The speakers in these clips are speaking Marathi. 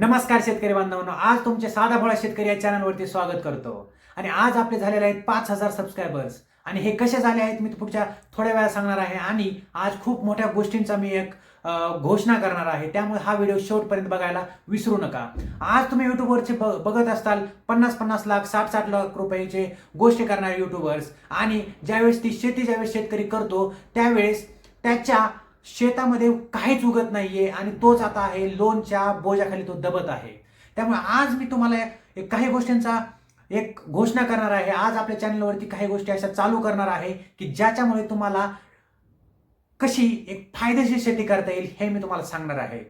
नमस्कार शेतकरी बांधवांनो, आज तुमचे साधा भोळा शेतकरी या चॅनलवरती स्वागत करतो। आणि आज आपले झालेले आहेत 5000 सबस्क्रायबर्स। आणि हे कसे झाले आहेत मी पुढच्या थोड्या वेळा सांगणार आहे। आणि आज खूप मोठ्या गोष्टींचा मी एक घोषणा करणार आहे, त्यामुळे हा व्हिडिओ शेवटपर्यंत बघायला विसरू नका। आज तुम्ही युट्यूबवरचे बघत असताल 50-50 लाख 60-60 लाख रुपयाचे गोष्टी करणारे युट्यूबर्स, आणि ज्यावेळेस ज्यावेळेस शेतकरी करतो त्यावेळेस त्याच्या शेतामध्ये काहीच उगत नाहीये आणि तोच आता आहे लोनच्या बोजाखाली तो दबत आहे। त्यामुळे आज मी तुम्हाला काही गोष्टींचा एक घोषणा करणार आहे। आज आपल्या चॅनलवरती काही गोष्टी अशा चालू करणार आहे की ज्याच्यामुळे तुम्हाला कशी एक फायदेशीर शेती करता येईल हे मी तुम्हाला सांगणार आहे।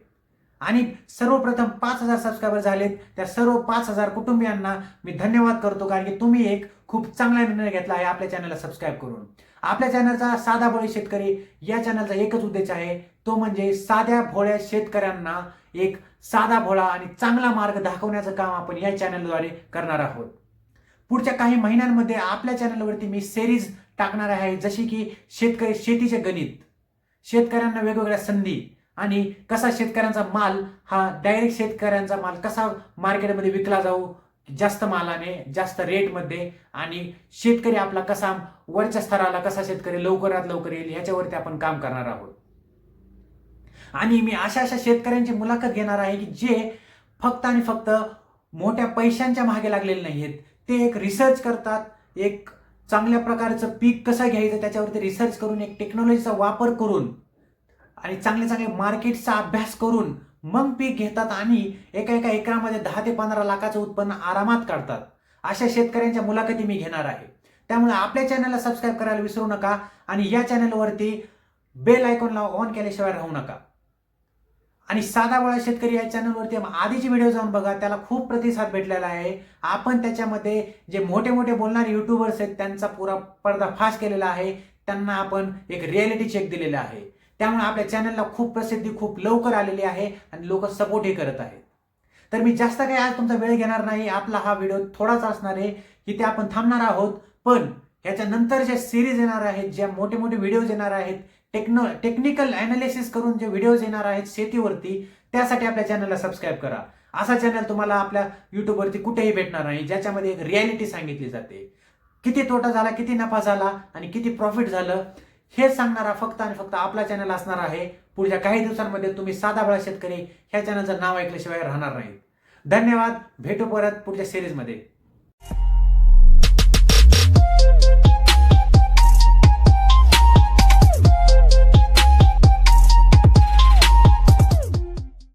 आणि सर्वप्रथम 5000 सबस्क्रायबर झालेत त्या सर्व 5000 कुटुंबियांना मी धन्यवाद करतो, कारण की तुम्ही एक खूप चांगला निर्णय घेतला आहे आपल्या चॅनलला सबस्क्राईब करून। आपल्या चॅनलचा साधा भोळा शेतकरी या चॅनलचा एकच उद्देश आहे, तो म्हणजे साध्या भोळ्या शेतकऱ्यांना एक साधा भोळा आणि चांगला मार्ग दाखवण्याचं काम आपण या चॅनलद्वारे करणार आहोत। पुढच्या काही महिन्यांमध्ये आपल्या चॅनलवरती मी सिरीज टाकणार आहे, जशी की शेतीचे गणित, शेतकऱ्यांना वेगवेगळ्या संधी, आणि कसा शेतकऱ्यांचा माल हा डायरेक्ट शेतकऱ्यांचा माल कसा मार्केटमध्ये विकला जाऊ जास्त मालाने जास्त रेटमध्ये, आणि शेतकरी आपला कसा वरच्या स्तराला कसा शेतकरी लवकरात लवकर येईल ह्याच्यावरती आपण काम करणार आहोत। आणि मी अशा शेतकऱ्यांची मुलाखत घेणार आहे की जे फक्त आणि फक्त मोठ्या पैशांच्या मागे लागलेले नाहीत, ते एक रिसर्च करतात, एक चांगल्या प्रकारचं पीक कसं घ्यायचं त्याच्यावरती रिसर्च करून, एक टेक्नॉलॉजीचा वापर करून आणि चांगले मार्केटचा अभ्यास करून मग पीक घेतात आणि एका एकरामध्ये 10 ते 15 लाखाचं उत्पन्न आरामात काढतात। अशा शेतकऱ्यांच्या मुलाखती मी घेणार आहे। त्यामुळे आपल्या चॅनलला सबस्क्राईब करायला विसरू नका आणि या चॅनलवरती बेल आयकॉनला ऑन केल्याशिवाय राहू नका। आणि साधा भोळा शेतकरी या चॅनलवरती आधीची व्हिडिओ जाऊन बघा, त्याला खूप प्रतिसाद भेटलेला आहे। आपण त्याच्यामध्ये जे मोठे मोठे बोलणारे युट्यूबर्स आहेत त्यांचा पुरा पर्दाफाश केलेला आहे, त्यांना आपण एक रियालिटी चेक दिलेला आहे। त्यामुळे आपल्या चॅनलला खूप प्रसिद्धी खूप लवकर आलेली आहे आणि लोक सपोर्टही करत आहेत। तर मी जास्त काही आज तुमचा वेळ घेणार नाही, आपला हा व्हिडिओ थोडाच असणार आहे की ते आपण थांबणार आहोत। पण ह्याच्यानंतर ज्या सिरीज येणार आहेत, ज्या मोठे मोठे व्हिडिओज येणार आहेत, टेक्निकल अनालिसिस करून जे व्हिडिओज येणार आहेत शेतीवरती, त्यासाठी आपल्या चॅनलला सबस्क्राईब करा। असा चॅनल तुम्हाला आपल्या युट्यूबवरती कुठेही भेटणार नाही, ज्याच्यामध्ये एक रियालिटी सांगितली जाते, किती तोटा झाला, किती नफा झाला आणि किती प्रॉफिट झालं हे सांगणारा फक्त आणि फक्त आपला चॅनल असणार आहे। पुढच्या काही दिवसांमध्ये तुम्ही साधा भोळा शेतकरी ह्या चॅनलचं नाव ऐकल्याशिवाय राहणार नाहीत। धन्यवाद, भेटू परत पुढच्या सिरीजमध्ये।